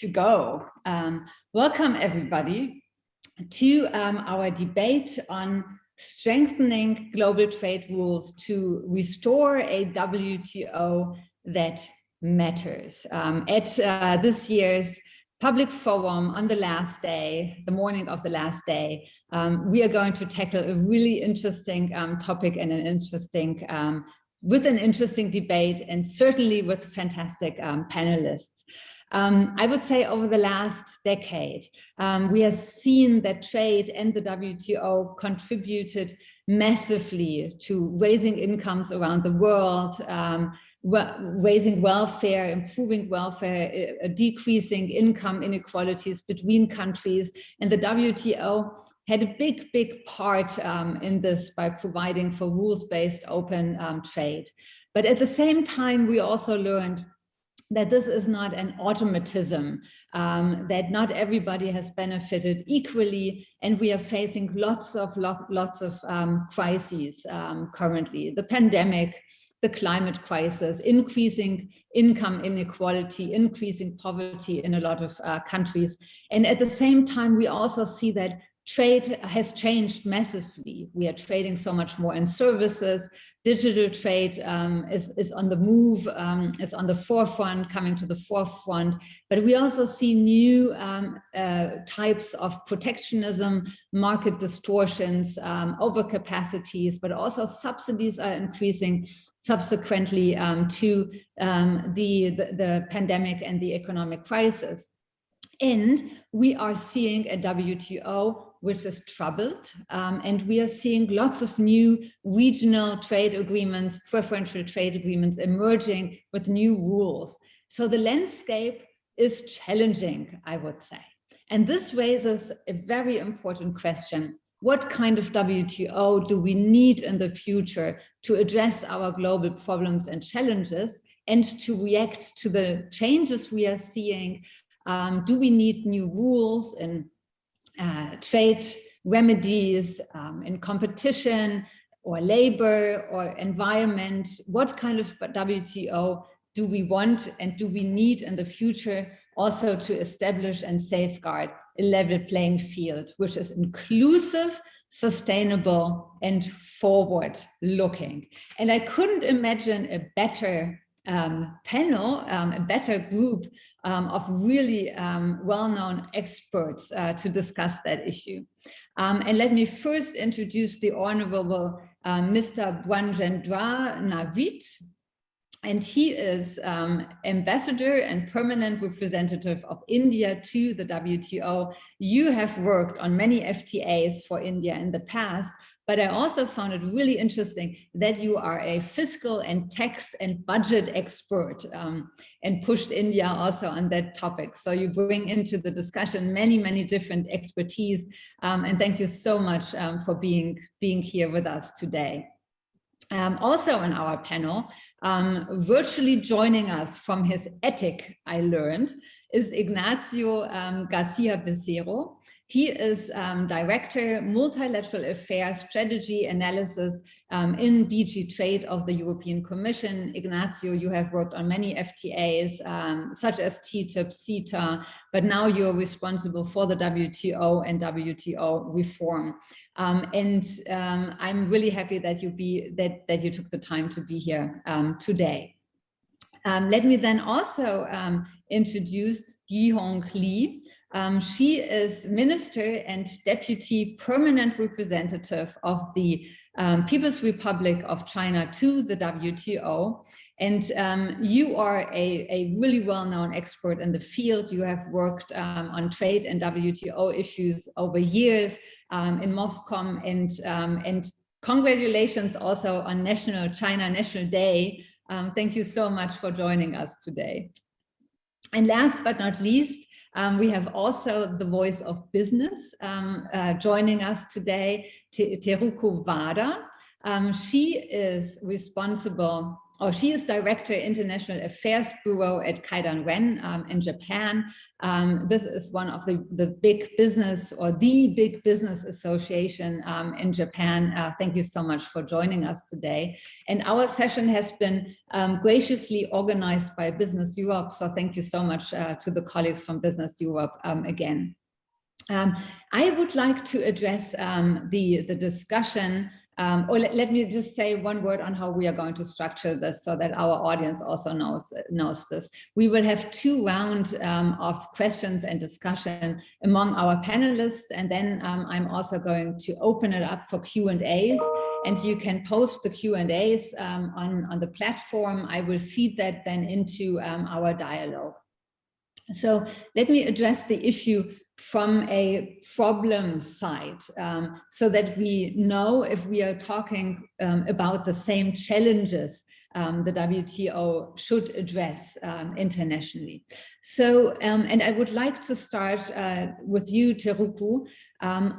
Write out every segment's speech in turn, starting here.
to go. Welcome everybody to our debate on strengthening global trade rules to restore a WTO that matters. At this year's public forum on the last day, the morning of the last day, we are going to tackle a really interesting topic and with an interesting debate, and certainly with fantastic panelists. I would say over the last decade, we have seen that trade and the WTO contributed massively to raising incomes around the world, raising welfare, improving welfare, decreasing income inequalities between countries. And the WTO had a big part in this by providing for rules-based open trade. But at the same time, we also learned that this is not an automatism, that not everybody has benefited equally, and we are facing lots of crises currently. The pandemic, the climate crisis, increasing income inequality, increasing poverty in a lot of countries. And at the same time, we also see that trade has changed massively. We are trading so much more in services. Digital trade is on the move, is on the forefront, coming to the forefront. But we also see new types of protectionism, market distortions, overcapacities, but also subsidies are increasing subsequently to the pandemic and the economic crisis. And we are seeing a WTO which is troubled, and we are seeing lots of new regional trade agreements, preferential trade agreements emerging with new rules. So the landscape is challenging, I would say. And this raises a very important question. What kind of WTO do we need in the future to address our global problems and challenges and to react to the changes we are seeing? Do we need new rules in trade remedies, in competition or labor or environment? What kind of WTO do we want and do we need in the future also to establish and safeguard a level playing field, which is inclusive, sustainable, and forward-looking? And I couldn't imagine a better panel, a better group of really well-known experts to discuss that issue. And let me first introduce the Honorable Mr. Bwanjendra Navid. And he is ambassador and permanent representative of India to the WTO. You have worked on many FTAs for India in the past, but I also found it really interesting that you are a fiscal and tax and budget expert and pushed India also on that topic. So you bring into the discussion many different expertise. And thank you so much for being here with us today. Also on our panel, virtually joining us from his attic, I learned, is Ignacio Garcia Becerro. He is Director, Multilateral Affairs, Strategy Analysis in DG Trade of the European Commission. Ignacio, you have worked on many FTAs, such as TTIP, CETA, but now you're responsible for the WTO and WTO reform. I'm really happy that you took the time to be here today. Let me then also introduce Yihong Li. She is Minister and Deputy Permanent Representative of the People's Republic of China to the WTO. And you are a really well-known expert in the field. You have worked on trade and WTO issues over years in MOFCOM, and congratulations also on China National Day. Thank you so much for joining us today. And last but not least, we have also the voice of business joining us today, Teruku Vada. She is responsible she is Director International Affairs Bureau at Kaidan-Ren in Japan. This is one of the big business, or the big business association in Japan. Thank you so much for joining us today. And our session has been graciously organized by Business Europe. So thank you so much to the colleagues from Business Europe again. I would like to address the discussion, or let me just say one word on how we are going to structure this so that our audience also knows this. We will have 2 rounds of questions and discussion among our panelists, and then I'm also going to open it up for Q&As, and you can post the Q&As on the platform. I will feed that then into our dialogue. So let me address the issue from a problem side, so that we know if we are talking about the same challenges the WTO should address internationally. So, and I would like to start with you, Teruku.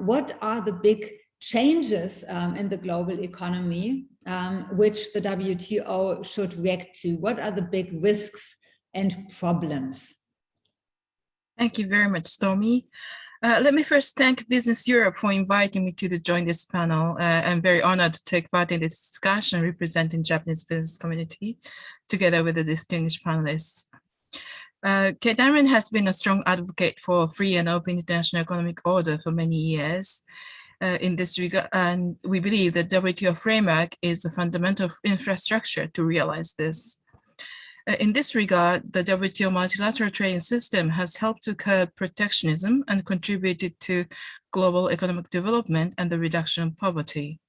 What are the big changes in the global economy which the WTO should react to? What are the big risks and problems? Thank you very much, Stormy. Let me first thank Business Europe for inviting me to join this panel. I'm very honored to take part in this discussion representing Japanese business community, together with the distinguished panelists. Kaidan-Ren has been a strong advocate for free and open international economic order for many years. In this regard, and we believe the WTO framework is a fundamental infrastructure to realize this. In this regard, the WTO multilateral trading system has helped to curb protectionism and contributed to global economic development and the reduction of poverty.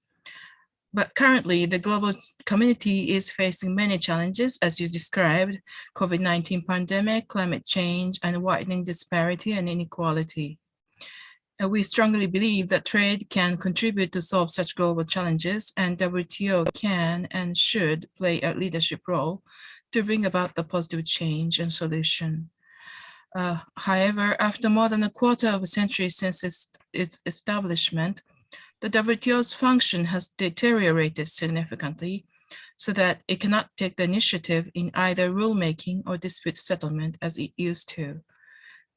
But currently, the global community is facing many challenges, as you described: COVID-19 pandemic, climate change, and widening disparity and inequality. We strongly believe that trade can contribute to solve such global challenges, and WTO can and should play a leadership role to bring about the positive change and solution. However, after more than a quarter of a century since its establishment, the WTO's function has deteriorated significantly so that it cannot take the initiative in either rulemaking or dispute settlement as it used to.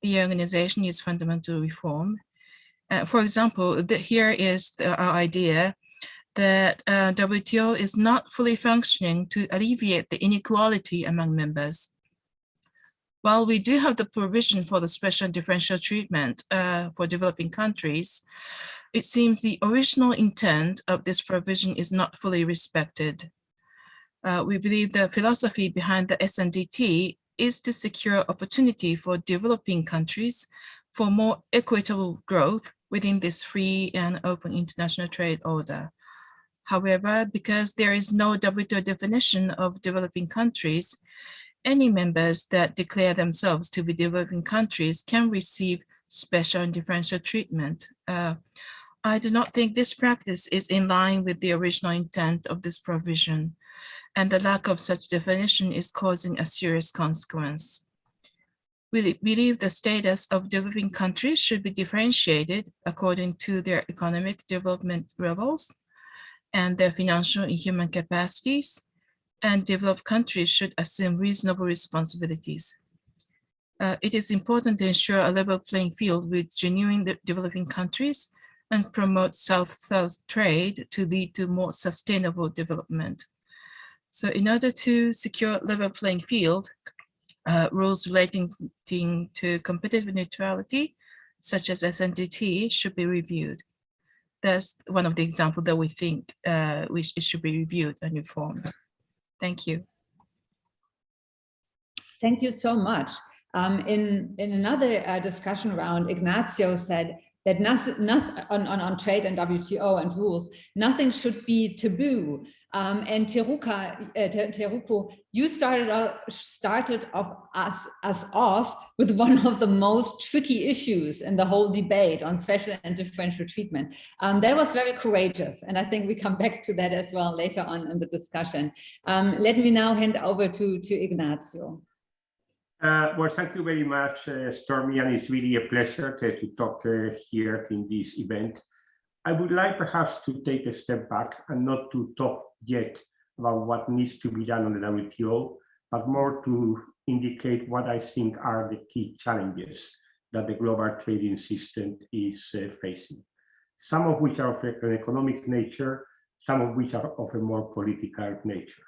The organization needs fundamental reform. For example, here is our idea that WTO is not fully functioning to alleviate the inequality among members. While we do have the provision for the special differential treatment for developing countries, it seems the original intent of this provision is not fully respected. We believe the philosophy behind the SNDT is to secure opportunity for developing countries for more equitable growth within this free and open international trade order. However, because there is no WTO definition of developing countries, any members that declare themselves to be developing countries can receive special and differential treatment. I do not think this practice is in line with the original intent of this provision, and the lack of such definition is causing a serious consequence. We believe the status of developing countries should be differentiated according to their economic development levels and their financial and human capacities, and developed countries should assume reasonable responsibilities. It is important to ensure a level playing field with genuine developing countries and promote South-South trade to lead to more sustainable development. So in order to secure level playing field, rules relating to competitive neutrality, such as SNDT, should be reviewed. That's one of the examples that we think it should be reviewed and reformed. Thank you. Thank you so much. In another discussion round, Ignacio said that nothing on trade and WTO and rules, nothing should be taboo. And Teruku, you started us off with one of the most tricky issues in the whole debate on special and differential treatment. That was very courageous, and I think we come back to that as well later on in the discussion. Let me now hand over to Ignacio. Well, thank you very much, Stormy, and it's really a pleasure to talk here in this event. I would like perhaps to take a step back and not to talk yet about what needs to be done on the WTO, but more to indicate what I think are the key challenges that the global trading system is facing. Some of which are of an economic nature, some of which are of a more political nature.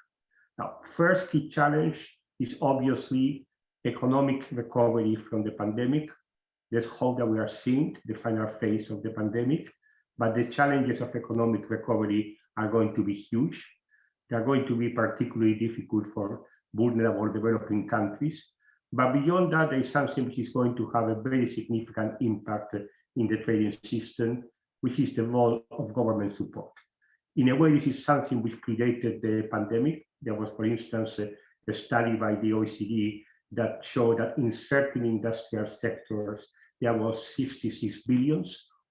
Now, first key challenge is obviously economic recovery from the pandemic. Let's hope that we are seeing the final phase of the pandemic, but the challenges of economic recovery are going to be huge. They are going to be particularly difficult for vulnerable developing countries. But beyond that, there is something which is going to have a very significant impact in the trading system, which is the role of government support. In a way, this is something which predated the pandemic. There was, for instance, a study by the OECD that showed that in certain industrial sectors, there was 66 billion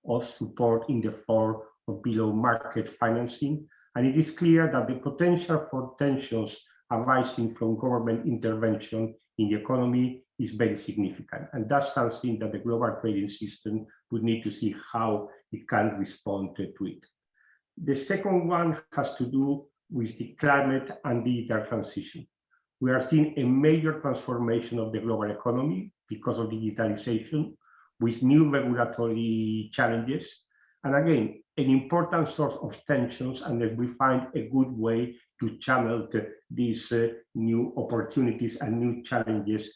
of support in the form of below market financing. And it is clear that the potential for tensions arising from government intervention in the economy is very significant. And that's something that the global trading system would need to see how it can respond to it. The second one has to do with the climate and digital transition. We are seeing a major transformation of the global economy because of digitalization, with new regulatory challenges. And again, an important source of tensions unless we find a good way to channel these new opportunities and new challenges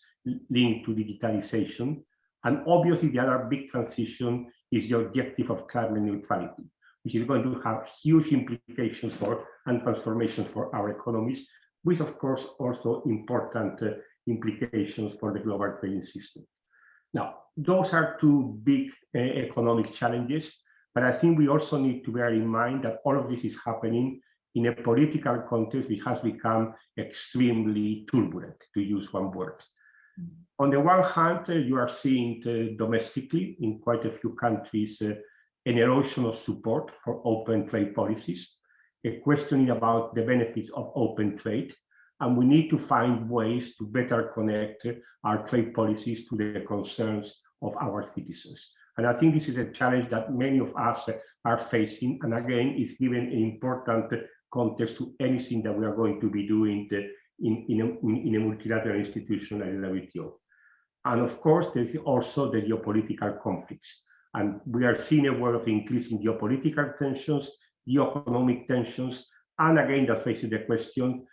linked to digitalization. And obviously, the other big transition is the objective of climate neutrality, which is going to have huge implications for and transformations for our economies, with, of course, also important implications for the global trading system. Now, those are two big economic challenges, but I think we also need to bear in mind that all of this is happening in a political context which has become extremely turbulent, to use one word. On the one hand, you are seeing domestically in quite a few countries an erosion of support for open trade policies, a questioning about the benefits of open trade, and we need to find ways to better connect our trade policies to the concerns of our citizens. And I think this is a challenge that many of us are facing, and again, is given an important context to anything that we are going to be doing in a multilateral institution like the WTO. And of course, there's also the geopolitical conflicts. And we are seeing a world of increasing geopolitical tensions, geoeconomic tensions, and again, that faces the question,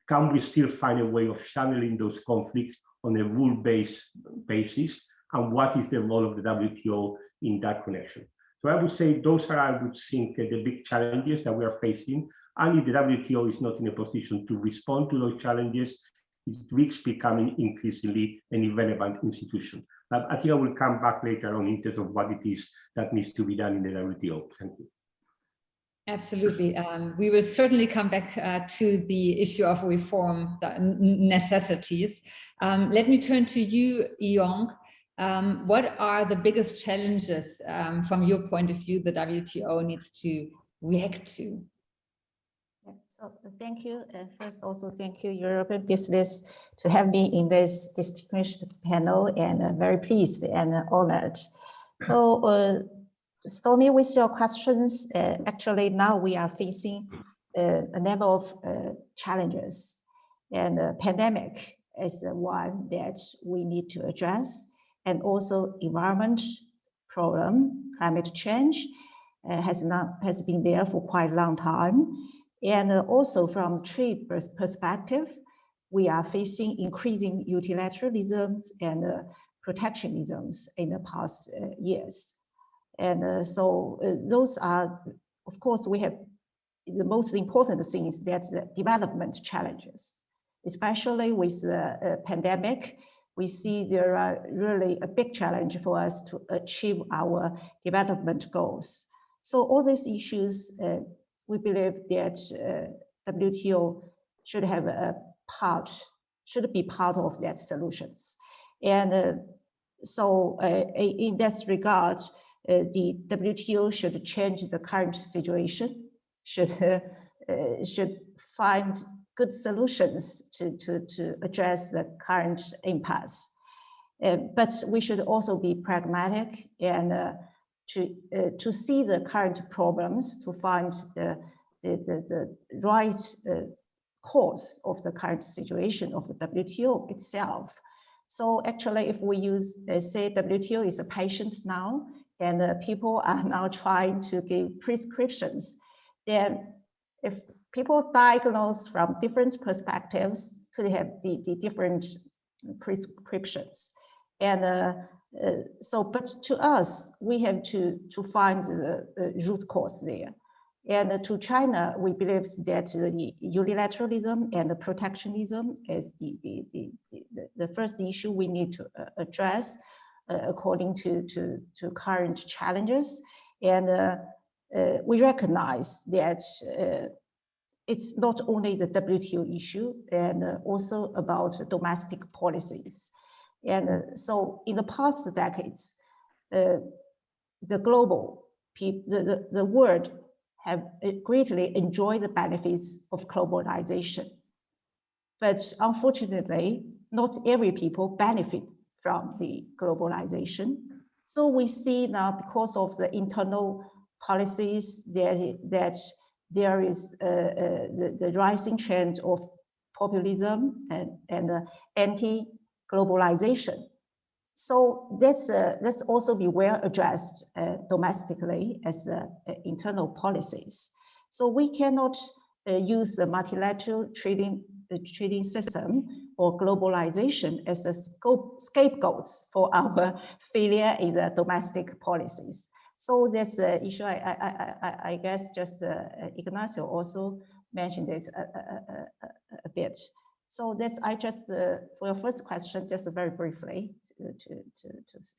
can we still find a way of channeling those conflicts on a rule-based basis? And what is the role of the WTO in that connection? So I would say those are, I would think, the big challenges that we are facing. And if the WTO is not in a position to respond to those challenges, it risks becoming increasingly an irrelevant institution. But I think I will come back later on in terms of what it is that needs to be done in the WTO. Thank you. Absolutely. We will certainly come back to the issue of reform, the necessities. Let me turn to you, Yong. What are the biggest challenges from your point of view the WTO needs to react to? So thank you. First, also thank you, European Business, to have me in this distinguished panel, and very pleased and honored. So, Stormy, with your questions, actually now we are facing a number of challenges, and the pandemic is one that we need to address, and also environment problem, climate change has been there for quite a long time. And also from trade perspective, we are facing increasing unilateralisms and protectionisms in the past years. And so those are, of course, we have the most important things, that's the development challenges, especially with the pandemic. We see there are really a big challenge for us to achieve our development goals. So all these issues, we believe that WTO should have should be part of that solutions. And so in that regard, the WTO should change the current situation, should find good solutions to address the current impasse. But we should also be pragmatic and to see the current problems, to find the right cause of the current situation of the WTO itself. So actually, if we use, say, WTO is a patient now, and people are now trying to give prescriptions, then if people diagnosed from different perspectives could have the different prescriptions. And but to us, we have to find the root cause there. And to China, we believe that the unilateralism and the protectionism is the first issue we need to address according to current challenges. And we recognize that it's not only the WTO issue, and also about domestic policies. And so in the past decades, the global people, the world have greatly enjoyed the benefits of globalization. But unfortunately, not every people benefit from the globalization. So we see now, because of the internal policies, that there is the rising trend of populism and anti-globalization. So that's also be well addressed domestically as internal policies. So we cannot use the multilateral trading system or globalization as a scapegoats for our failure in the domestic policies. So that's an issue. I guess just Ignacio also mentioned it a bit. So that's, I just, for your first question, just very briefly to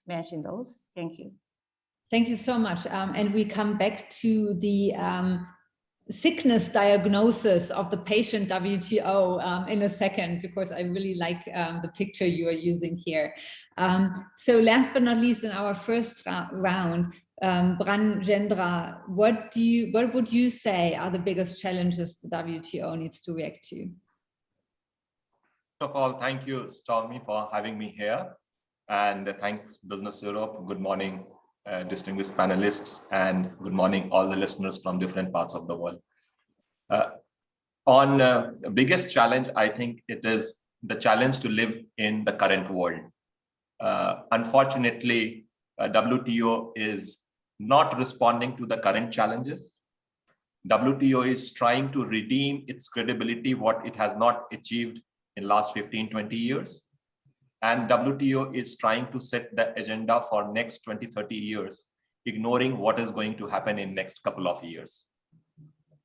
mention those. Thank you. Thank you so much. And we come back to the sickness diagnosis of the patient WTO in a second, because I really like the picture you are using here. So last but not least, in our first round, Branjendra, what would you say are the biggest challenges the WTO needs to react to? First of all, thank you, Stormy, for having me here. And thanks, Business Europe. Good morning, distinguished panelists, and good morning, all the listeners from different parts of the world. On the biggest challenge, I think it is the challenge to live in the current world. Unfortunately, WTO is not responding to the current challenges. WTO is trying to redeem its credibility, what it has not achieved in last 15, 20 years. And WTO is trying to set the agenda for next 20, 30 years, ignoring what is going to happen in next couple of years.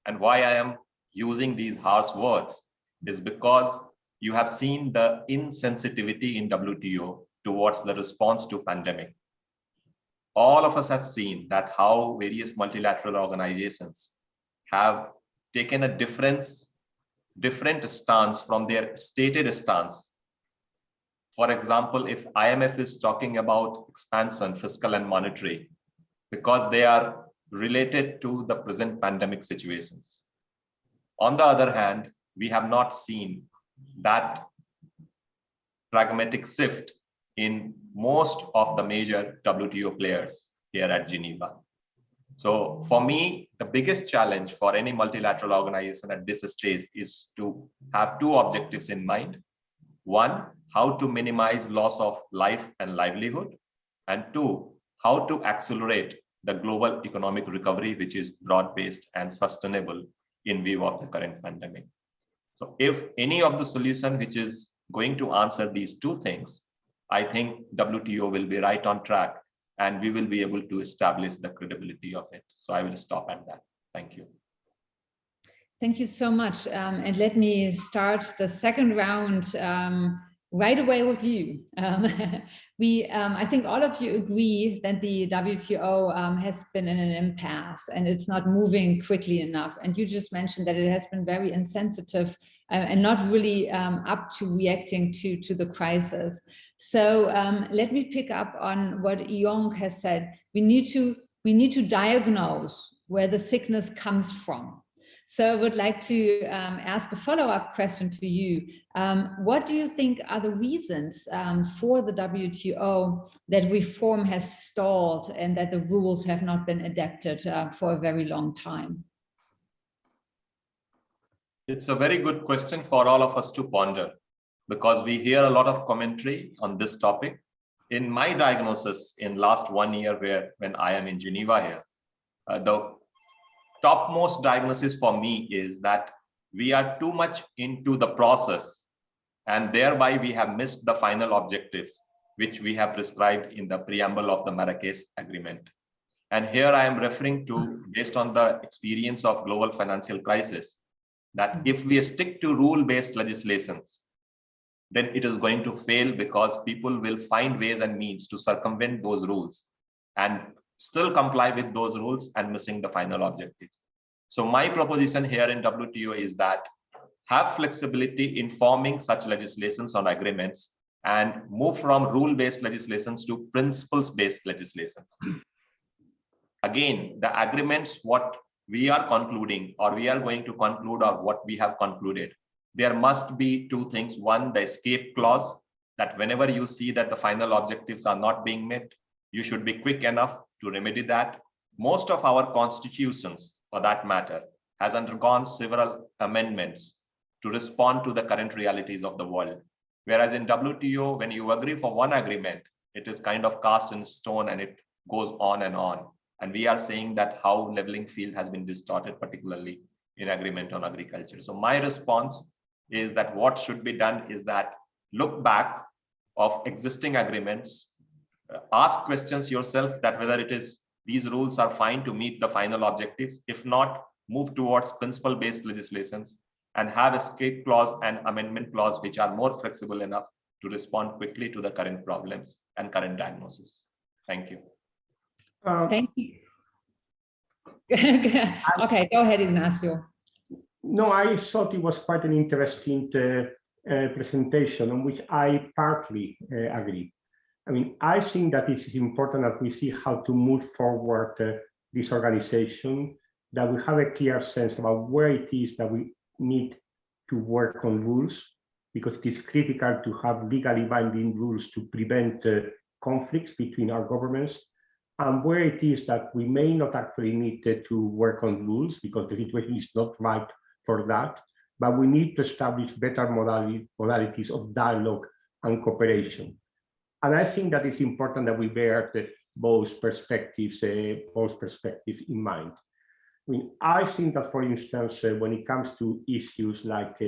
And why I am using these harsh words is because you have seen the insensitivity in WTO towards the response to pandemic. All of us have seen that how various multilateral organizations have taken a different stance from their stated stance. For example, if IMF is talking about expansion, fiscal and monetary, because they are related to the present pandemic situations. On the other hand, we have not seen that pragmatic shift in most of the major WTO players here at Geneva. So for me, the biggest challenge for any multilateral organization at this stage is to have two objectives in mind. One, how to minimize loss of life and livelihood. And two, how to accelerate the global economic recovery, which is broad-based and sustainable in view of the current pandemic. So if any of the solution which is going to answer these two things, I think WTO will be right on track and we will be able to establish the credibility of it. So I will stop at that. Thank you. Thank you so much. And let me start the second round right away with you. I think all of you agree that the WTO has been in an impasse and it's not moving quickly enough. And you just mentioned that it has been very insensitive and not really up to reacting to the crisis. So let me pick up on what Yong has said. We need to diagnose where the sickness comes from. So I would like to ask a follow-up question to you. What do you think are the reasons for the WTO that reform has stalled and that the rules have not been adapted for a very long time? It's a very good question for all of us to ponder, because we hear a lot of commentary on this topic. In my diagnosis in last 1 year, when I am in Geneva here, the topmost diagnosis for me is that we are too much into the process, and thereby we have missed the final objectives, which we have prescribed in the preamble of the Marrakesh Agreement. And here I am referring to, based on the experience of global financial crisis, that if we stick to rule-based legislations, then it is going to fail, because people will find ways and means to circumvent those rules and still comply with those rules and missing the final objectives. So my proposition here in WTO is that have flexibility in forming such legislations on agreements and move from rule-based legislations to principles-based legislations. Again, the agreements, what we are concluding or we are going to conclude, or what we have concluded, there must be two things. One, the escape clause, that whenever you see that the final objectives are not being met, you should be quick enough to remedy that. Most of our constitutions, for that matter, has undergone several amendments to respond to the current realities of the world. Whereas in WTO, when you agree for one agreement, it is kind of cast in stone and it goes on and on. And we are saying that how leveling field has been distorted, particularly in agreement on agriculture. So my response is that what should be done is that look back of existing agreements, ask questions yourself that whether it is these rules are fine to meet the final objectives. If not, move towards principle-based legislations and have escape clause and amendment clause, which are more flexible enough to respond quickly to the current problems and current diagnosis. Thank you. Thank you. Okay, go ahead, Ignacio. No, I thought it was quite an interesting presentation on which I partly agree. I mean, I think that it is important as we see how to move forward this organization, that we have a clear sense about where it is that we need to work on rules, because it is critical to have legally binding rules to prevent conflicts between our governments, and where it is that we may not actually need to work on rules because the situation is not right for that, but we need to establish better modalities of dialogue and cooperation. And I think that it's important that we bear both perspectives in mind. I mean, I think that, for instance, when it comes to issues like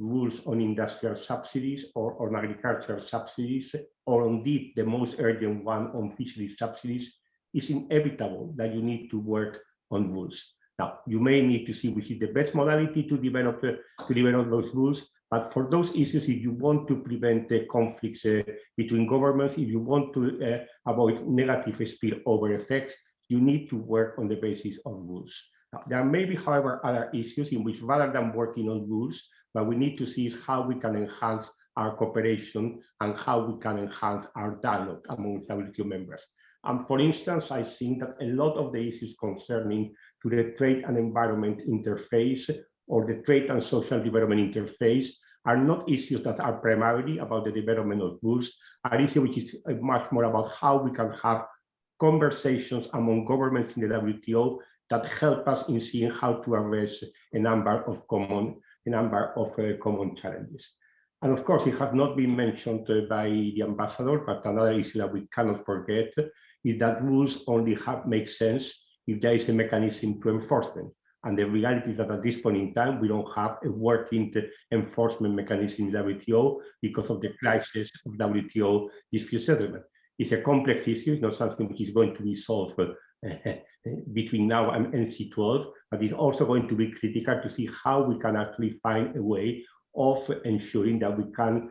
rules on industrial subsidies or on agricultural subsidies, or indeed the most urgent one on fisheries subsidies, it's inevitable that you need to work on rules. Now, you may need to see which is the best modality to develop those rules, but for those issues, if you want to prevent the conflicts between governments, if you want to avoid negative spillover effects, you need to work on the basis of rules. Now, there may be, however, other issues in which, rather than working on rules, what we need to see is how we can enhance our cooperation and how we can enhance our dialogue among WTO members. And for instance, I think that a lot of the issues concerning to the trade and environment interface or the trade and social development interface are not issues that are primarily about the development of rules, are issues which is much more about how we can have conversations among governments in the WTO that help us in seeing how to address a number of common challenges. And of course, it has not been mentioned by the ambassador, but another issue that we cannot forget is that rules only make sense if there is a mechanism to enforce them. And the reality is that at this point in time, we don't have a working enforcement mechanism in WTO because of the crisis of WTO dispute settlement. It's a complex issue, it's not something which is going to be solved between now and NC12, but it's also going to be critical to see how we can actually find a way of ensuring that we can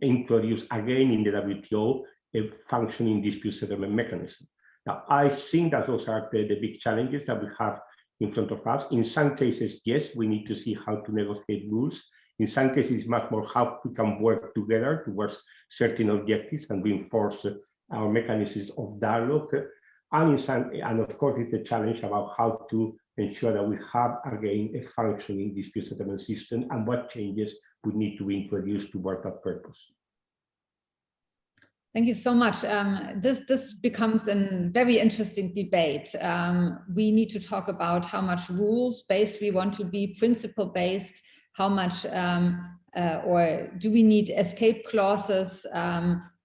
introduce again in the WTO a functioning dispute settlement mechanism. Now, I think that those are the big challenges that we have in front of us. In some cases, yes, we need to see how to negotiate rules. In some cases, it's much more how we can work together towards certain objectives and reinforce our mechanisms of dialogue. And of course, it's the challenge about how to ensure that we have, again, a functioning dispute settlement system and what changes we need to introduce towards that purpose. Thank you so much. This becomes a very interesting debate. We need to talk about how much rules-based we want to be, principle-based, how much, or do we need escape clauses?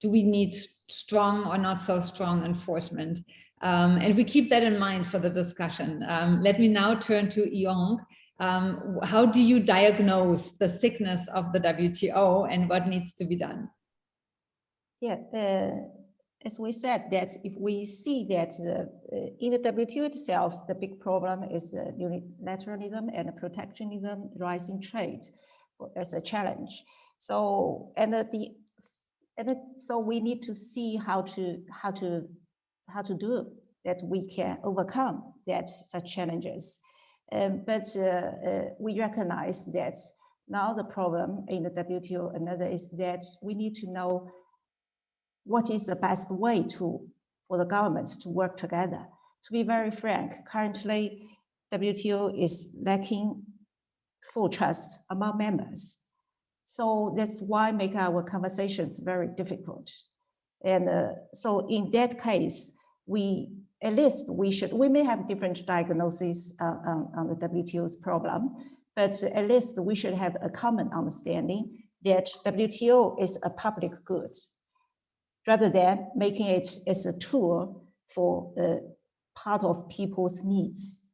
Do we need strong or not so strong enforcement? And we keep that in mind for the discussion. Let me now turn to Yong. How do you diagnose the sickness of the WTO and what needs to be done? Yeah, as we said, that if we see that in the WTO itself, the big problem is unilateralism and protectionism, rising trade as a challenge. So so we need to see how to do that we can overcome that such challenges. But we recognize that now the problem in the WTO, another is that we need to know what is the best way for the governments to work together. To be very frank, currently WTO is lacking full trust among members. So that's why make our conversations very difficult. And so in that case, we may have different diagnoses on the WTO's problem, but at least we should have a common understanding that WTO is a public good, rather than making it as a tool for part of people's needs.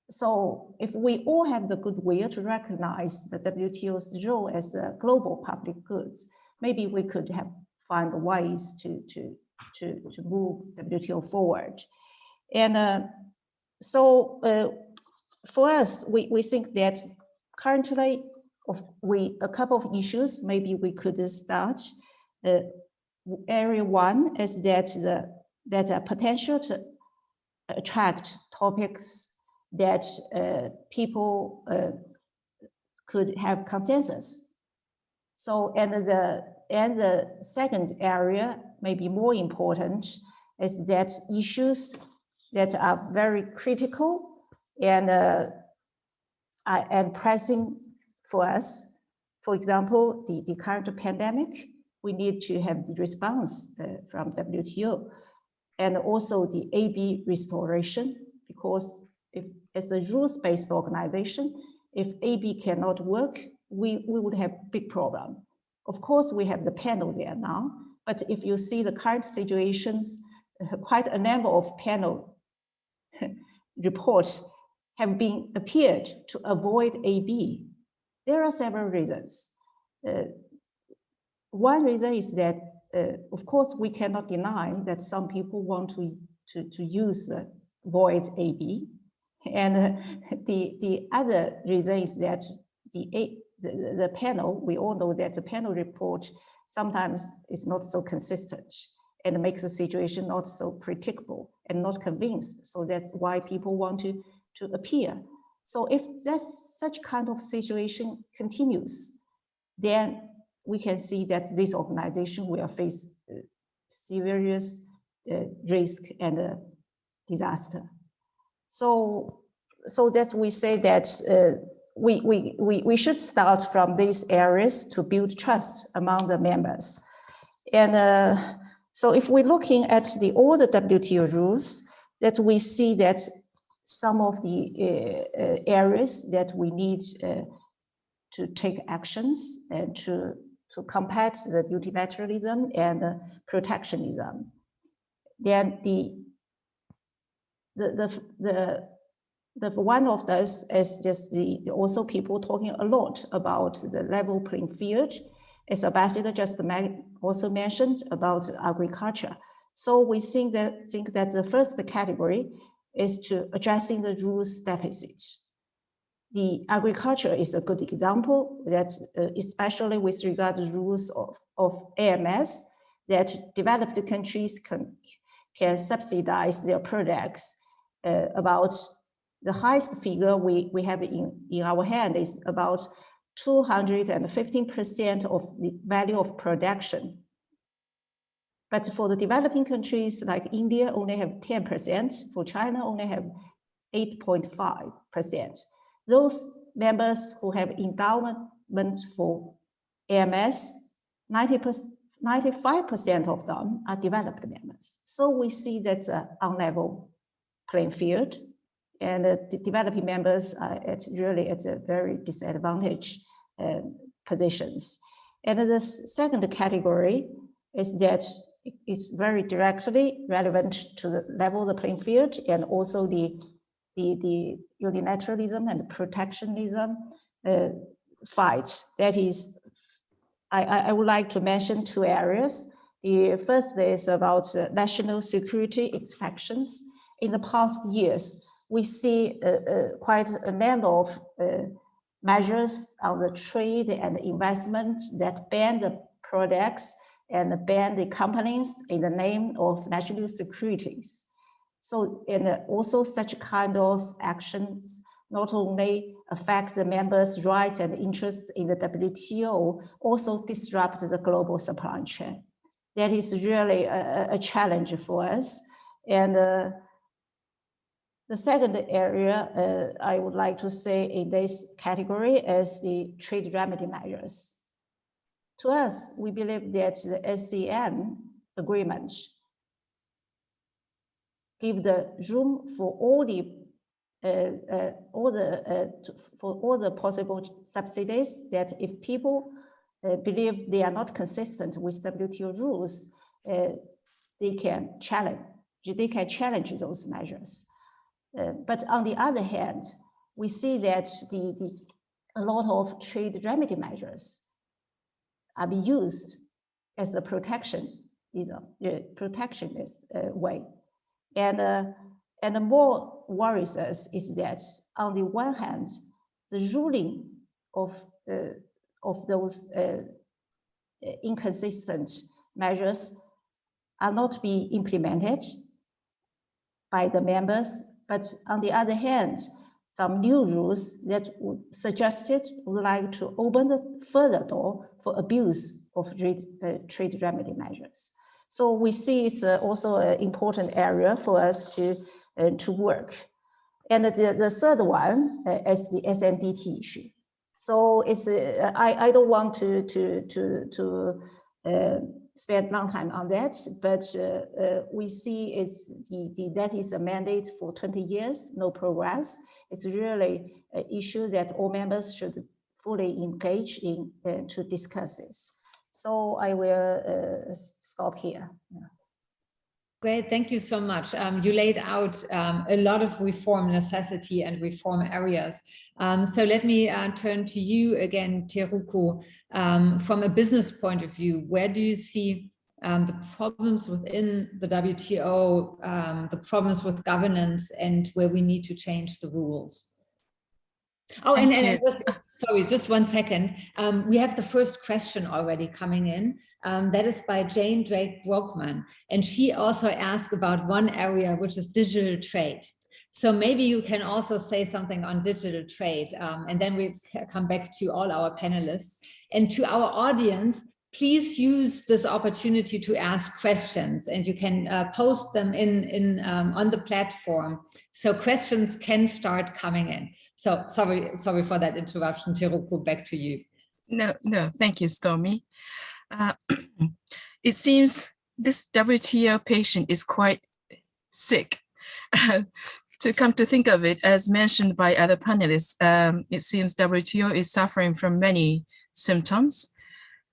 So if we all have the goodwill to recognize the WTO's role as a global public goods, maybe we could find ways to move WTO forward. And so for us, we think that currently a couple of issues maybe we could start. Area one is that a potential to attract topics that people could have consensus. So, and the second area, maybe more important, is that issues that are very critical and pressing for us. For example, the current pandemic, we need to have the response from WTO, and also the AB restoration, because if as a rules-based organization, if AB cannot work, we would have big problem. Of course, we have the panel there now, but if you see the current situations, quite a number of panel reports have been appeared to avoid AB. There are several reasons. One reason is that, of course, we cannot deny that some people want to use void AB. And the other reason is that the panel, we all know that the panel report sometimes is not so consistent and makes the situation not so predictable and not convinced. So that's why people want to appear. So if that's such kind of situation continues, then we can see that this organization will face serious risk and disaster. So that's we say that we should start from these areas to build trust among the members. And so if we're looking at all the WTO rules, that we see that some of the areas that we need to take actions and to combat the unilateralism and protectionism. Then the one of those is just also people talking a lot about the level playing field, as Ambassador just also mentioned about agriculture. So we think that the first category is to addressing the rules deficit. The agriculture is a good example that, especially with regard to rules of AMS, that developed countries can subsidize their products. About the highest figure we have in our hand is about 215% of the value of production. But for the developing countries like India only have 10%, for China only have 8.5%. Those members who have endowment for AMS, 90% 95% of them are developed members. So we see that's an unlevel playing field, and the developing members are really at a very disadvantaged positions. And the second category is that it's very directly relevant to the level of the playing field, and also the unilateralism and protectionism fight. That is, I would like to mention two areas. The first is about national security expansions. In the past years, we see quite a number of measures on the trade and investment that ban the products and ban the companies in the name of national securities. So, and also such kind of actions not only affect the members' rights and interests in the WTO, also disrupt the global supply chain. That is really a challenge for us. And the second area I would like to say in this category is the trade remedy measures. To us, we believe that the SCM agreements give the room for all the possible subsidies, that if people believe they are not consistent with WTO rules, they can challenge those measures. But on the other hand, we see that a lot of trade remedy measures are being used as a protectionist way. And the more worries us is that on the one hand, the ruling of those inconsistent measures are not being implemented by the members, but on the other hand, some new rules that would like to open the further door for abuse of trade remedy measures. So we see it's also an important area for us to work. And the third one is the SNDT issue. So it's I don't want to spend long time on that, but we see that is a mandate for 20 years, no progress. It's really an issue that all members should fully engage in to discuss this. So I will stop here. Yeah. Great, thank you so much. You laid out a lot of reform necessity and reform areas. So let me turn to you again, Teruko. From a business point of view, where do you see the problems within the WTO, the problems with governance, and where we need to change the rules? Oh, and sorry, just 1 second. We have the first question already coming in. That is by Jane Drake Brockman. And she also asked about one area, which is digital trade. So maybe you can also say something on digital trade, and then we come back to all our panelists. And to our audience, please use this opportunity to ask questions, and you can post them on the platform. So questions can start coming in. So sorry for that interruption. Teruko, back to you. No, thank you, Stormy. It seems this WTO patient is quite sick. To come to think of it, as mentioned by other panelists, it seems WTO is suffering from many symptoms.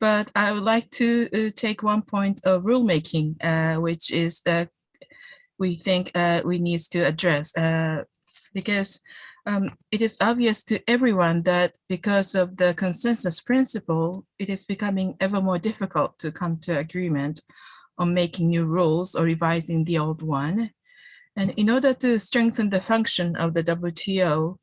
But I would like to take one point of rulemaking, which is we think we need to address, because it is obvious to everyone that because of the consensus principle, it is becoming ever more difficult to come to agreement on making new rules or revising the old one. And in order to strengthen the function of the WTO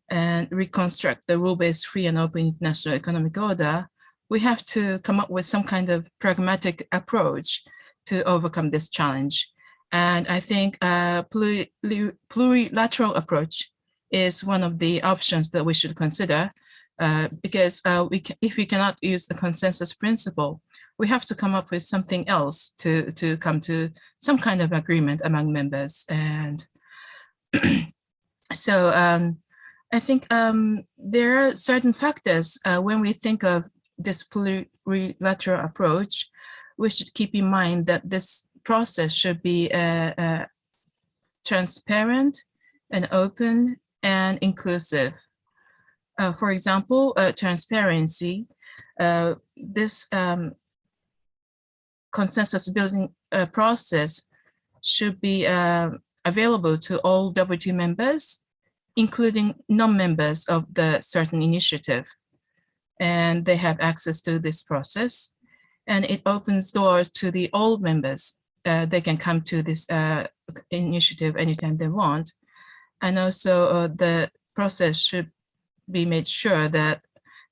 and reconstruct the rule-based free and open international economic order, we have to come up with some kind of pragmatic approach to overcome this challenge. And I think a plurilateral approach is one of the options that we should consider, because if we cannot use the consensus principle, we have to come up with something else to come to some kind of agreement among members. And so I think there are certain factors when we think of this plurilateral approach. we should keep in mind that this process should be transparent and open and inclusive. For example, transparency. This consensus building process should be available to all WTO members, including non-members of the certain initiative. And they have access to this process. And it opens doors to the all members. They can come to this initiative anytime they want. And also the process should be made sure that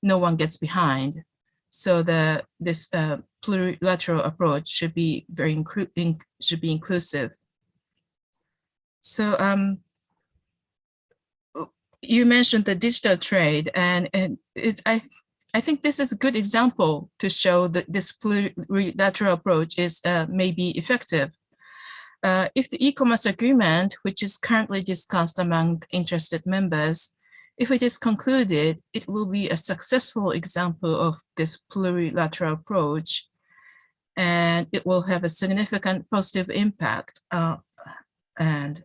no one gets behind. So this plurilateral approach should be inclusive. So you mentioned the digital trade, and I think this is a good example to show that this plurilateral approach is maybe effective. If the e-commerce agreement, which is currently discussed among interested members, if it is concluded, it will be a successful example of this plurilateral approach, and it will have a significant positive impact. And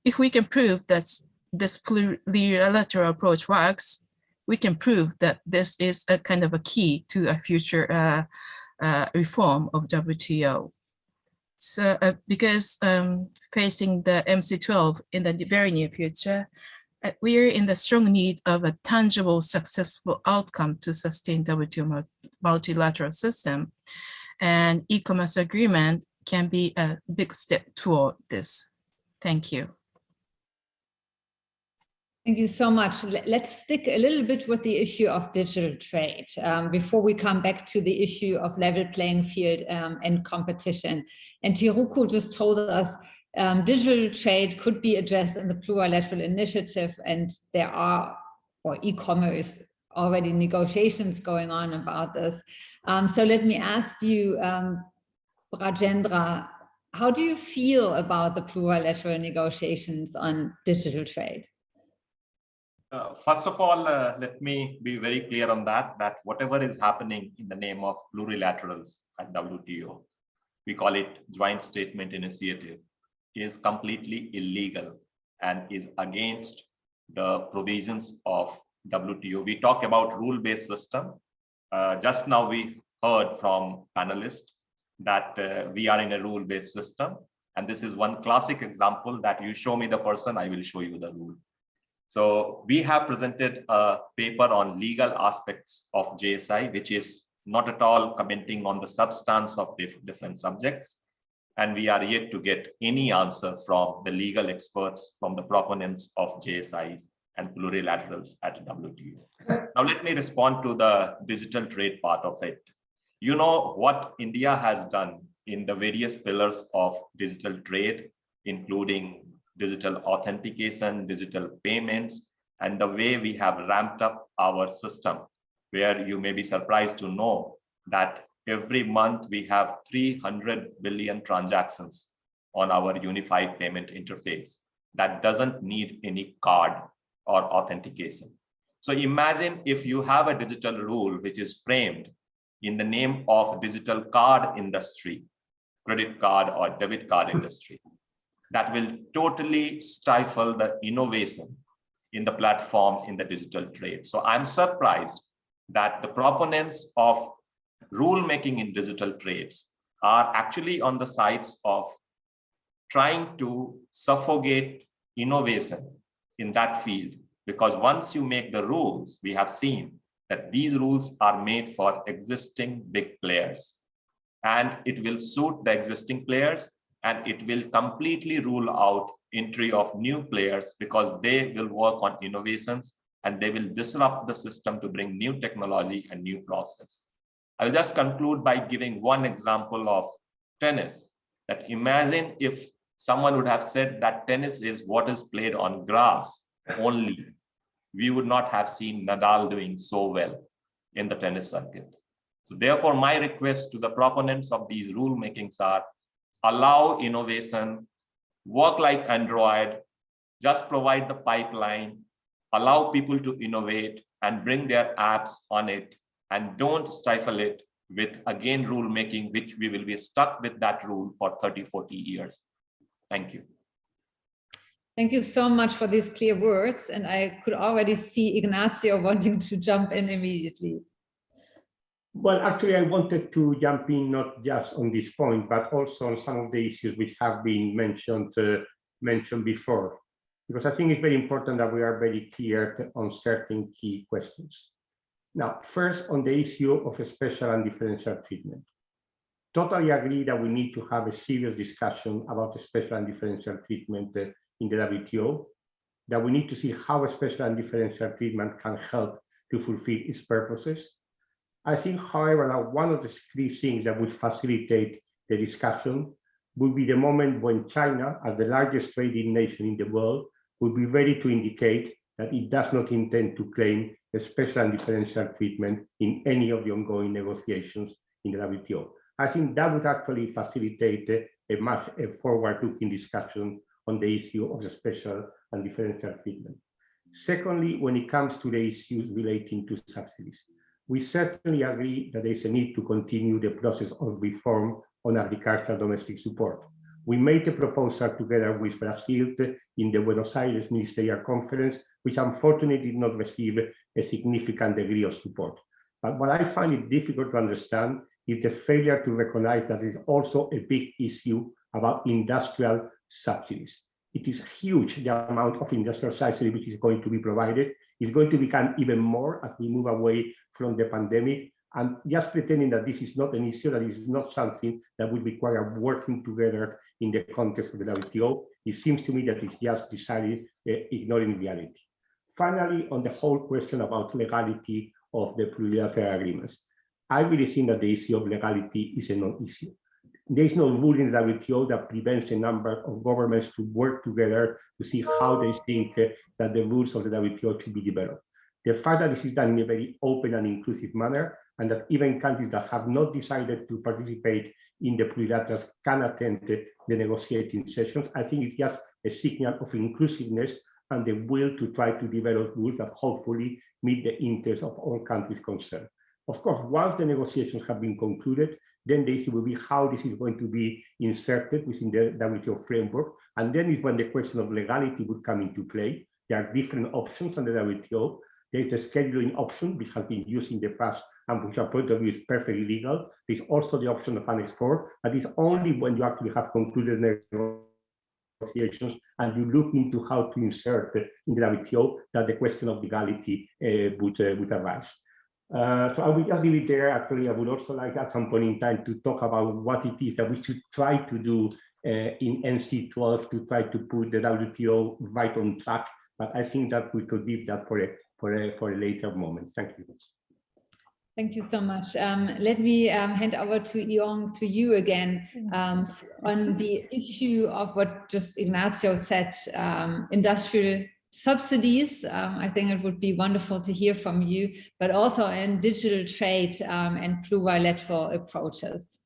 if we can prove that this plurilateral approach works, we can prove that this is a kind of a key to a future reform of WTO. So because facing the MC12 in the very near future, we are in the strong need of a tangible, successful outcome to sustain WTO multilateral system. And e-commerce agreement can be a big step toward this. Thank you. Thank you so much. Let's stick a little bit with the issue of digital trade before we come back to the issue of level playing field and competition. And Hiroku just told us digital trade could be addressed in the plurilateral initiative, and there are, or e-commerce, already negotiations going on about this. So let me ask you, Rajendra, how do you feel about the plurilateral negotiations on digital trade? First of all, let me be very clear on that whatever is happening in the name of plurilaterals at WTO, we call it Joint Statement Initiative, is completely illegal and is against the provisions of WTO. We talk about rule-based system. Just now we heard from panelists that we are in a rule-based system. And this is one classic example that you show me the person, I will show you the rule. So we have presented a paper on legal aspects of JSI, which is not at all commenting on the substance of different subjects. And we are yet to get any answer from the legal experts, from the proponents of JSIs and plurilaterals at WTO. Now, let me respond to the digital trade part of it. You know what India has done in the various pillars of digital trade, including digital authentication, digital payments, and the way we have ramped up our system, where you may be surprised to know that every month we have 300 billion transactions on our unified payment interface that doesn't need any card or authentication. So imagine if you have a digital rule which is framed in the name of digital card industry, credit card or debit card industry, that will totally stifle the innovation in the platform in the digital trade. So I'm surprised that the proponents of rulemaking in digital trades are actually on the sides of trying to suffocate innovation in that field. Because once you make the rules, we have seen that these rules are made for existing big players. And it will suit the existing players, and it will completely rule out entry of new players because they will work on innovations and they will disrupt the system to bring new technology and new process. I will just conclude by giving one example of tennis. That imagine if someone would have said that tennis is what is played on grass only, we would not have seen Nadal doing so well in the tennis circuit. So therefore, my request to the proponents of these rulemakings are, allow innovation, work like Android, just provide the pipeline, allow people to innovate and bring their apps on it, and don't stifle it with again rulemaking, which we will be stuck with that rule for 30, 40 years. Thank you. Thank you so much for these clear words. And I could already see Ignacio wanting to jump in immediately. Well, actually, I wanted to jump in not just on this point, but also on some of the issues which have been mentioned before, because I think it's very important that we are very clear on certain key questions. Now, first, on the issue of a special and differential treatment. Totally agree that we need to have a serious discussion about a special and differential treatment in the WTO, that we need to see how a special and differential treatment can help to fulfill its purposes. I think, however, that one of the key things that would facilitate the discussion would be the moment when China, as the largest trading nation in the world, would be ready to indicate that it does not intend to claim a special and differential treatment in any of the ongoing negotiations in the WTO. I think that would actually facilitate a much forward-looking discussion on the issue of the special and differential treatment. Secondly, when it comes to the issues relating to subsidies, we certainly agree that there is a need to continue the process of reform on agricultural domestic support. We made a proposal together with Brazil in the Buenos Aires Ministerial Conference, which unfortunately did not receive a significant degree of support. But what I find it difficult to understand is the failure to recognize that there is also a big issue about industrial subsidies. It is huge, the amount of industrial subsidy which is going to be provided. It's going to become even more as we move away from the pandemic. And just pretending that this is not an issue, that is not something that would require working together in the context of the WTO, it seems to me that it's just decided ignoring reality. Finally, on the whole question about legality of the plurilateral agreements, I really think that the issue of legality is a non-issue. There is no rule in the WTO that prevents a number of governments to work together to see how they think that the rules of the WTO should be developed. The fact that this is done in a very open and inclusive manner, and that even countries that have not decided to participate in the plurilaterals can attend the negotiating sessions, I think it's just a signal of inclusiveness and the will to try to develop rules that hopefully meet the interests of all countries concerned. Of course, once the negotiations have been concluded, then the issue will be how this is going to be inserted within the WTO framework. And then is when the question of legality would come into play. There are different options on the WTO. There is the scheduling option, which has been used in the past and which, our point of view, is perfectly legal. There's also the option of Annex 4, but it's only when you actually have concluded negotiations and you look into how to insert in the WTO that the question of legality would arise. So I will just leave it there. Actually, I would also like at some point in time to talk about what it is that we should try to do in NC12 to try to put the WTO right on track. But I think that we could leave that for a later moment. Thank you. Thank you so much. Let me hand over to Yong, to you again, on the issue of what just Ignacio said, industrial subsidies. I think it would be wonderful to hear from you, but also in digital trade and plurilateral approaches.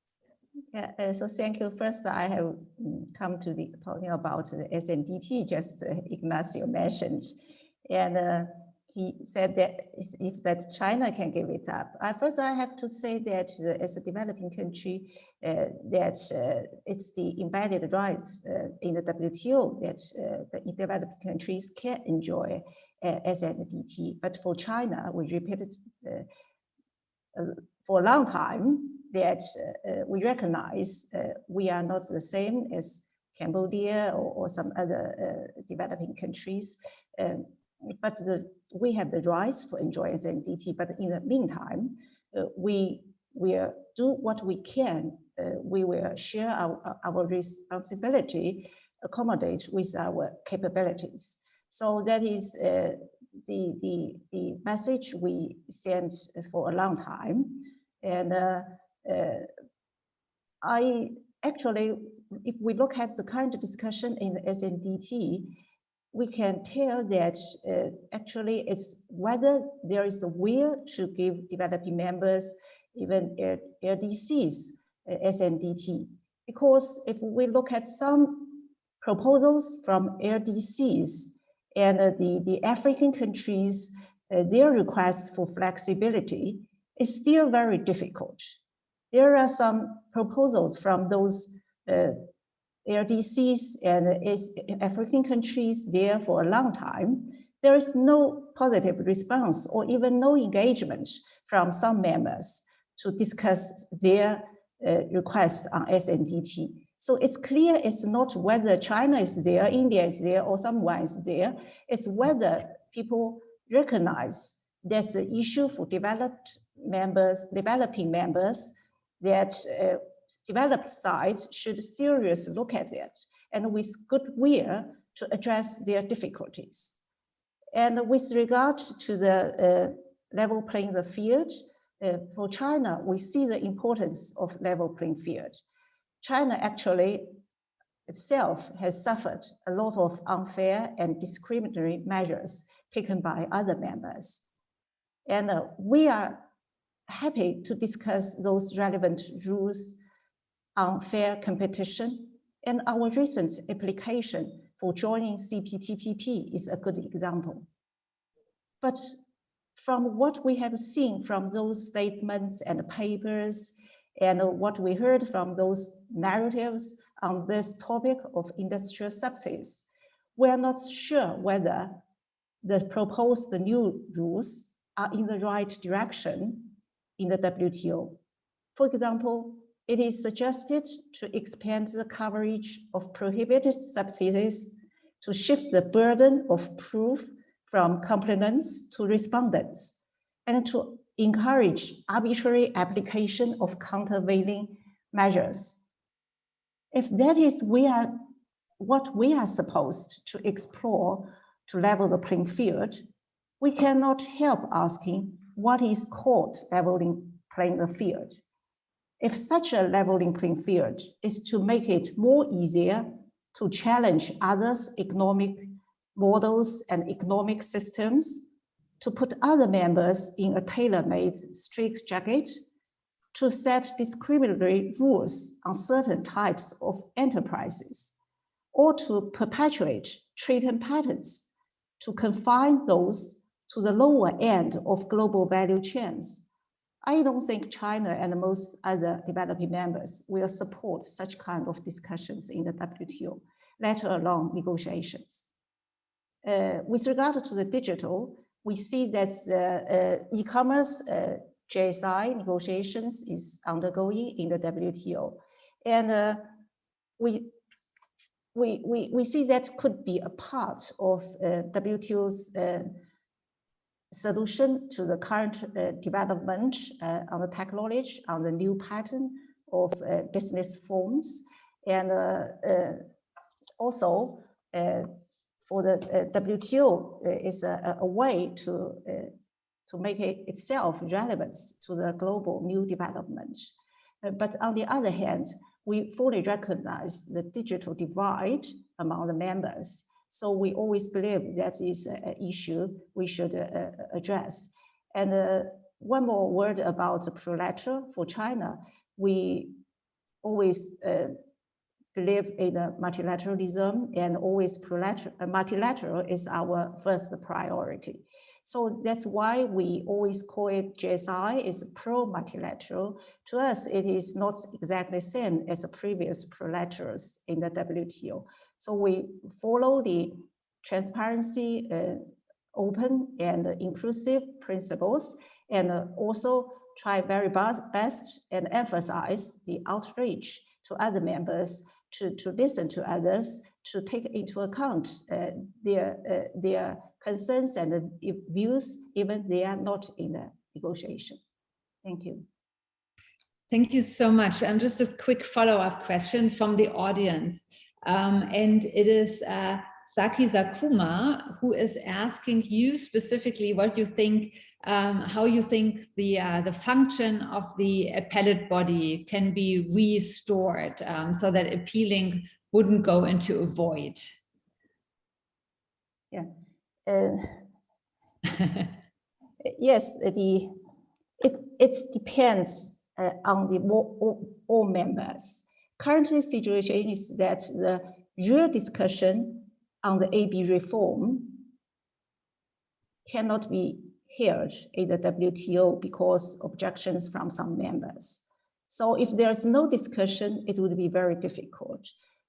Yeah, so thank you. First, I have come to the talking about the SNDT, just Ignacio mentioned. And he said that if that China can give it up. First, I have to say that as a developing country, that it's the embedded rights in the WTO that the developing countries can enjoy SNDT. But for China, we repeated for a long time that we recognize we are not the same as Cambodia or some other developing countries. But we have the rights to enjoy SNDT, but in the meantime, we will do what we can. We will share our responsibility, accommodate with our capabilities. So that is the message we sent for a long time. And I actually, if we look at the current discussion in the SNDT, we can tell that actually it's whether there is a will to give developing members, even LDCs, SNDT. Because if we look at some proposals from LDCs and the African countries, their request for flexibility is still very difficult. there are some proposals from those LDCs and African countries there for a long time. There is no positive response or even no engagement from some members to discuss their request on SNDT. So it's clear it's not whether China is there, India is there, or someone is there. It's whether people recognize that's an issue for developing members that developed sides should seriously look at it and with goodwill to address their difficulties. And with regard to the level playing the field, for China, we see the importance of level playing field. China actually itself has suffered a lot of unfair and discriminatory measures taken by other members. And we are happy to discuss those relevant rules on fair competition. And our recent application for joining CPTPP is a good example. But from what we have seen from those statements and papers and what we heard from those narratives on this topic of industrial subsidies, we are not sure whether the proposed new rules are in the right direction in the WTO. For example, it is suggested to expand the coverage of prohibited subsidies to shift the burden of proof from complainants to respondents, and to encourage arbitrary application of countervailing measures. If that is what we are supposed to explore to level the playing field, we cannot help asking what is called leveling playing the field. If such a leveling playing field is to make it more easier to challenge others' economic models and economic systems, to put other members in a tailor-made straitjacket, to set discriminatory rules on certain types of enterprises, or to perpetuate trading patterns, to confine those to the lower end of global value chains. I don't think China and most other developing members will support such kind of discussions in the WTO, let alone negotiations. With regard to the digital, we see that e-commerce JSI negotiations is undergoing in the WTO. And we see that could be a part of WTO's solution to the current development on the technology, on the new pattern of business forms. And also, for the WTO is a way to make it itself relevant to the global new development. But on the other hand, we fully recognize the digital divide among the members. So we always believe that is an issue we should address. And one more word about the trilateral for China. We always believe in multilateralism, and always multilateral is our first priority. So that's why we always call it JSI is pro-multilateral. To us, it is not exactly the same as the previous trilaterals in the WTO. So we follow the transparency, open and inclusive principles, and also try very best and emphasize the outreach to other members, to listen to others, to take into account their concerns and views, even they are not in the negotiation. Thank you. Thank you so much. Just a quick follow-up question from the audience. And it is Saki Zakuma, who is asking you specifically what you think, how you think the function of the appellate body can be restored so that appealing wouldn't go into a void. Yeah. Yes, it depends on the all members. Currently, situation is that the real discussion on the AB reform cannot be held in the WTO because objections from some members. So if there's no discussion, it would be very difficult.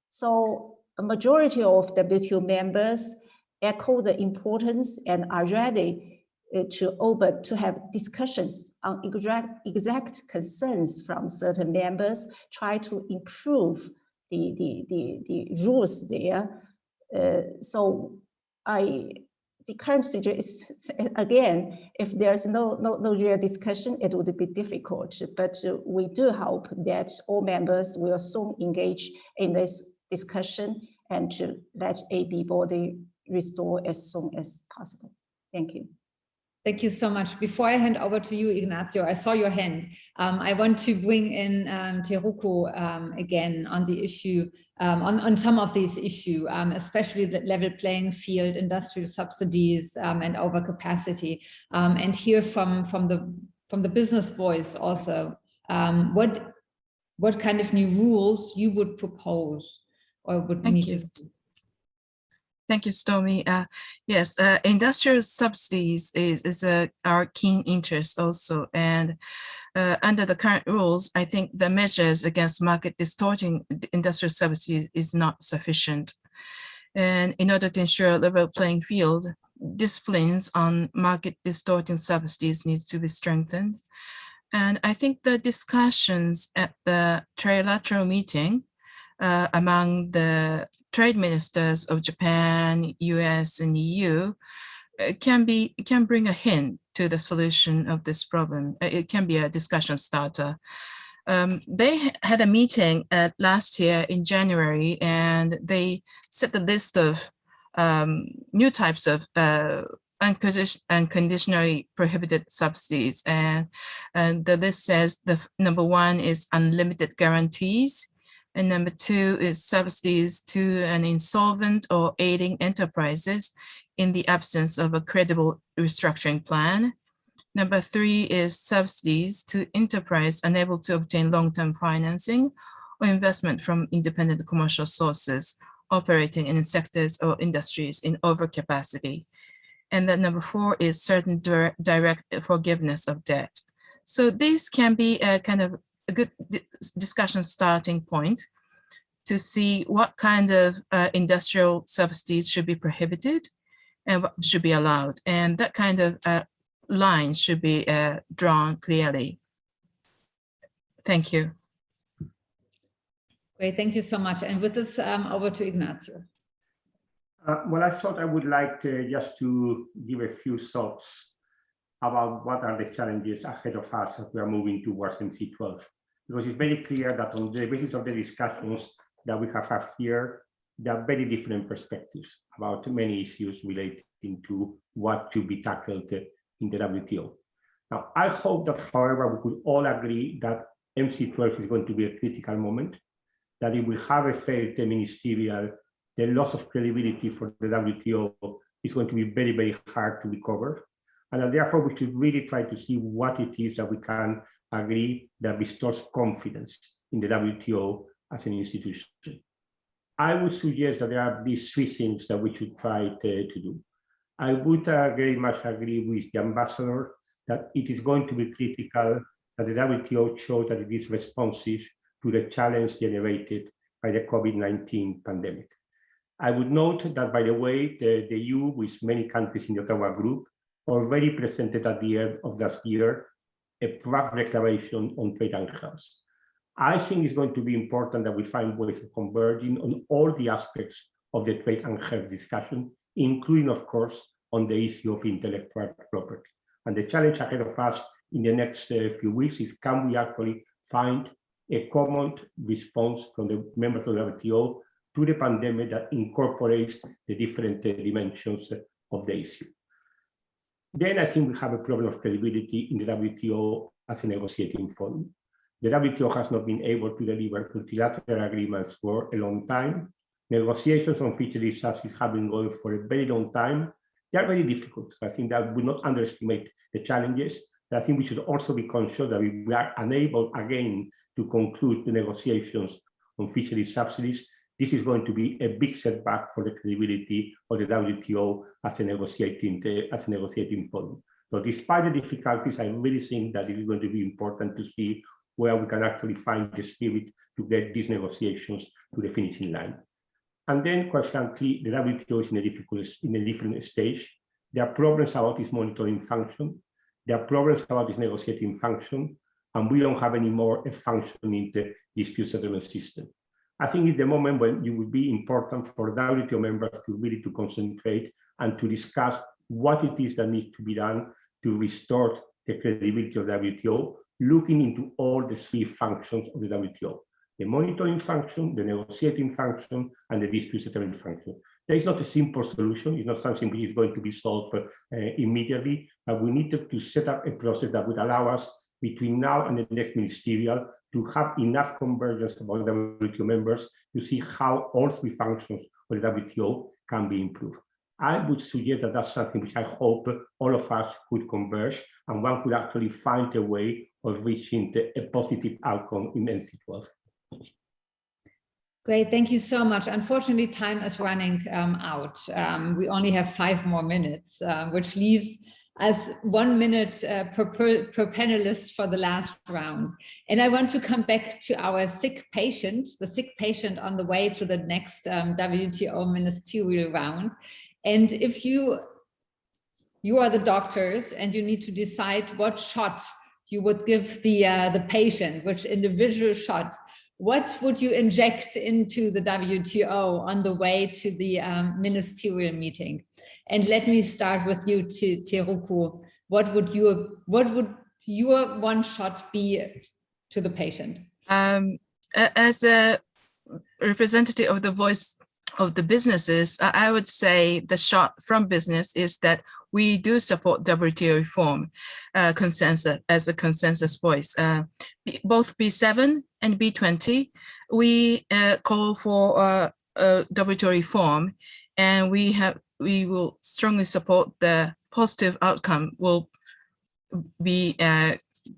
So a majority of WTO members echo the importance and are ready to have discussions on exact concerns from certain members, try to improve the rules there. The current situation is, again, if there's no real discussion, it would be difficult. But we do hope that all members will soon engage in this discussion and to let AB body restore as soon as possible. Thank you. Thank you so much. Before I hand over to you, Ignacio, I saw your hand. I want to bring in Teruko again on the issue, on some of these issues, especially the level playing field, industrial subsidies, and overcapacity, and hear from the business voice also what kind of new rules you would propose or would need to see. Thank you, Stormy. Yes, industrial subsidies is our keen interest also. And under the current rules, I think the measures against market distorting industrial subsidies is not sufficient. And in order to ensure a level playing field, disciplines on market distorting subsidies needs to be strengthened. And I think the discussions at the trilateral meeting among the trade ministers of Japan, US, and EU can bring a hint to the solution of this problem. It can be a discussion starter. They had a meeting last year in January, and they set the list of new types of unconditionally prohibited subsidies. And the list says the number 1 is unlimited guarantees. And number 2 is subsidies to an insolvent or aiding enterprises in the absence of a credible restructuring plan. Number 3 is subsidies to enterprise unable to obtain long-term financing or investment from independent commercial sources operating in sectors or industries in overcapacity. And then number 4 is certain direct forgiveness of debt. So these can be a kind of a good discussion starting point to see what kind of industrial subsidies should be prohibited and what should be allowed. And that kind of lines should be drawn clearly. Thank you. Great, thank you so much. And with this, over to Ignacio. Well, I thought I would like just to give a few thoughts about what are the challenges ahead of us as we are moving towards MC12. Because it's very clear that on the basis of the discussions that we have had here, there are very different perspectives about many issues relating to what should be tackled in the WTO. Now, I hope that, however, we could all agree that MC12 is going to be a critical moment, that it will have a failed ministerial, the loss of credibility for the WTO is going to be very, very hard to recover. And therefore, we should really try to see what it is that we can agree that restores confidence in the WTO as an institution. I would suggest that there are these 3 things that we should try to do. I would very much agree with the ambassador that it is going to be critical that the WTO shows that it is responsive to the challenge generated by the COVID-19 pandemic. I would note that, by the way, the EU, with many countries in the Ottawa group, already presented at the end of last year a draft declaration on trade and health. I think it's going to be important that we find ways of converging on all the aspects of the trade and health discussion, including, of course, on the issue of intellectual property. And the challenge ahead of us in the next few weeks is, can we actually find a common response from the members of the WTO to the pandemic that incorporates the different dimensions of the issue. Then I think we have a problem of credibility in the WTO as a negotiating forum. The WTO has not been able to deliver multilateral agreements for a long time. Negotiations on fisheries subsidies have been going for a very long time. They are very difficult. I think that we not underestimate the challenges. But I think we should also be conscious that we are unable again to conclude the negotiations on fisheries subsidies. This is going to be a big setback for the credibility of the WTO as a negotiating forum. So despite the difficulties, I really think that it is going to be important to see where we can actually find the spirit to get these negotiations to the finishing line. And then, quite frankly, the WTO is in a different stage. There are problems about its monitoring function. There are problems about its negotiating function, and we don't have any more a functioning dispute settlement system. I think it's the moment when it will be important for WTO members to really to concentrate and to discuss what it is that needs to be done to restore the credibility of the WTO, looking into all the three functions of the WTO: the monitoring function, the negotiating function, and the dispute settlement function. There is not a simple solution. It's not something which is going to be solved immediately, but we need to set up a process that would allow us between now and the next ministerial to have enough convergence among WTO members to see how all three functions of the WTO can be improved. I would suggest that that's something which I hope all of us could converge, and one could actually find a way of reaching a positive outcome in NC12. Great, thank you so much. Unfortunately, time is running out. We only have 5 more minutes, which leaves us 1 minute per panelist for the last round. And I want to come back to our sick patient, the sick patient on the way to the next WTO ministerial round. And if you are the doctors and you need to decide what shot you would give the patient, which individual shot, what would you inject into the WTO on the way to the ministerial meeting? And let me start with you, Teruku. What would your one shot be to the patient? As a representative of the voice of the businesses, I would say the shot from business is that we do support WTO reform consensus as a consensus voice. Both B7 and B20, we call for WTO reform, and we will strongly support the positive outcome will be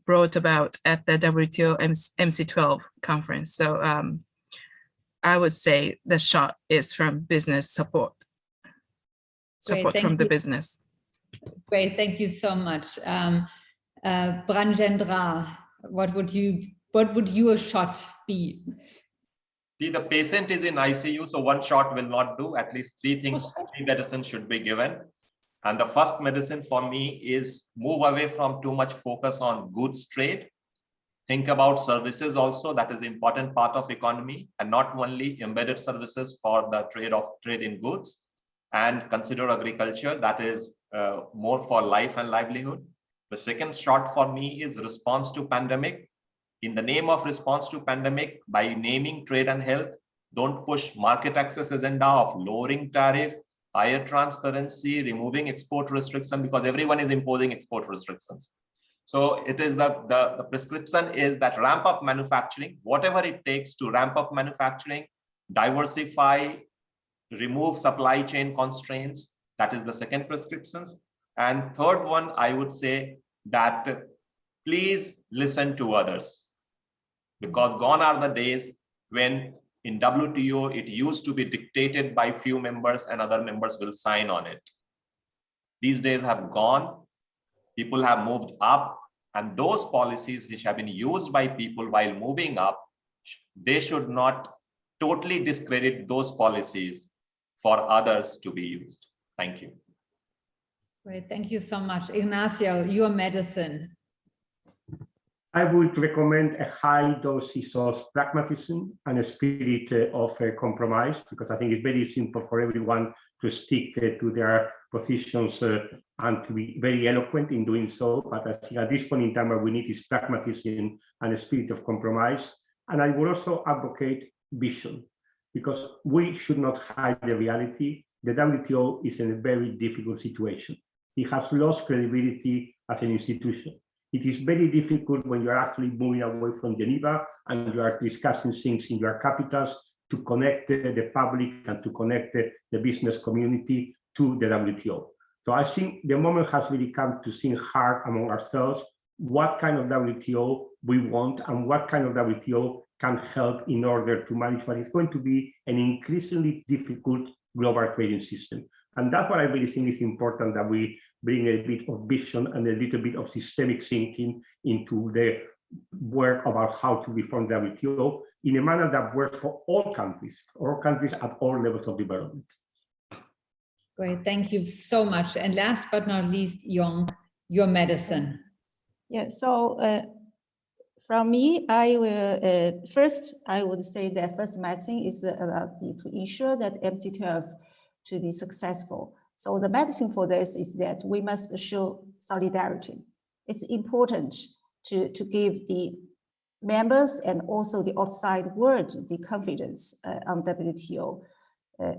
brought about at the WTO MC12 conference. So I would say the shot is from business support from the business. Great, thank you so much. Branjendra, what would your shot be? See, the patient is in ICU, so one shot will not do. At least 3 medicines should be given. And the first medicine for me is move away from too much focus on goods trade. Think about services also. That is an important part of economy, and not only embedded services for the trade in goods. And consider agriculture. That is more for life and livelihood. The second shot for me is response to pandemic. In the name of response to pandemic, by naming trade and health, don't push market access agenda of lowering tariff, higher transparency, removing export restriction, because everyone is imposing export restrictions. So it is the prescription is that ramp up manufacturing, whatever it takes to ramp up manufacturing, diversify, remove supply chain constraints. That is the second prescriptions. And third one, I would say that please listen to others, because gone are the days when in WTO, it used to be dictated by few members and other members will sign on it. These days have gone. People have moved up, and those policies which have been used by people while moving up, they should not totally discredit those policies for others to be used. Thank you. Great, thank you so much. Ignacio, your medicine. I would recommend a high dosage of pragmatism and a spirit of compromise, because I think it's very simple for everyone to stick to their positions and to be very eloquent in doing so. But I think at this point in time, what we need is pragmatism and a spirit of compromise. And I would also advocate vision, because we should not hide the reality. The WTO is in a very difficult situation. It has lost credibility as an institution. It is very difficult when you are actually moving away from Geneva and you are discussing things in your capitals to connect the public and to connect the business community to the WTO. So I think the moment has really come to think hard among ourselves what kind of WTO we want and what kind of WTO can help in order to manage what is going to be an increasingly difficult global trading system. And that's what I really think is important, that we bring a bit of vision and a little bit of systemic thinking into the work about how to reform the WTO in a manner that works for all countries at all levels of development. Great, thank you so much. And last but not least, Yong, your medicine. Yeah, so from me, I will first, I would say that first medicine is about to ensure that MC12 to be successful. So the medicine for this is that we must show solidarity. It's important to give the members and also the outside world the confidence on WTO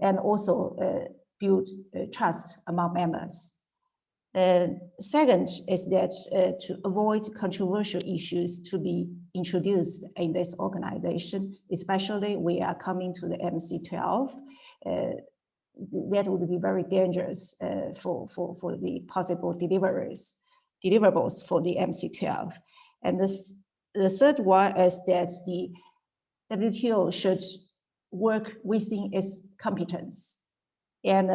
and also build trust among members. Second is that to avoid controversial issues to be introduced in this organization, especially we are coming to the MC12, that would be very dangerous for the possible deliverables for the MC12. And the third one is that the WTO should work within its competence and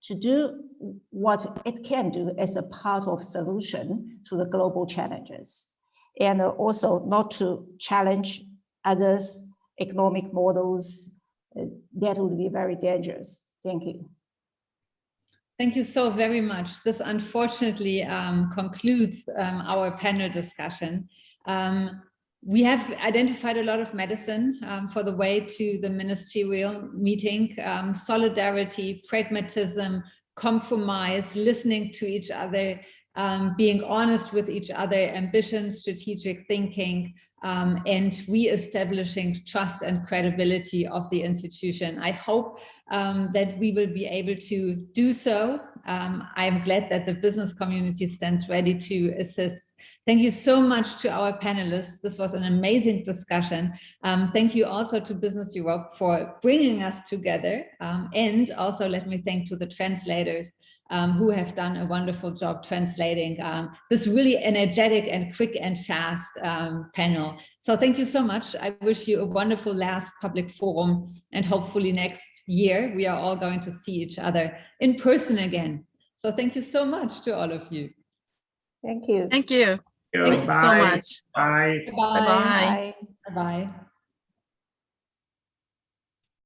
to do what it can do as a part of solution to the global challenges, and also not to challenge others' economic models. That would be very dangerous. Thank you. Thank you so very much. This unfortunately concludes our panel discussion. We have identified a lot of medicine for the way to the ministerial meeting: solidarity, pragmatism, compromise, listening to each other, being honest with each other, ambition, strategic thinking, and re-establishing trust and credibility of the institution. I hope that we will be able to do so. I'm glad that the business community stands ready to assist. Thank you so much to our panelists. This was an amazing discussion. Thank you also to Business Europe for bringing us together. And also let me thank to the translators who have done a wonderful job translating this really energetic and quick and fast panel. So thank you so much. I wish you a wonderful last public forum, and hopefully next year we are all going to see each other in person again. So thank you so much to all of you. Thank you. Thank you. Thank you so much. Bye. Bye. Bye-bye. Bye. Bye-bye.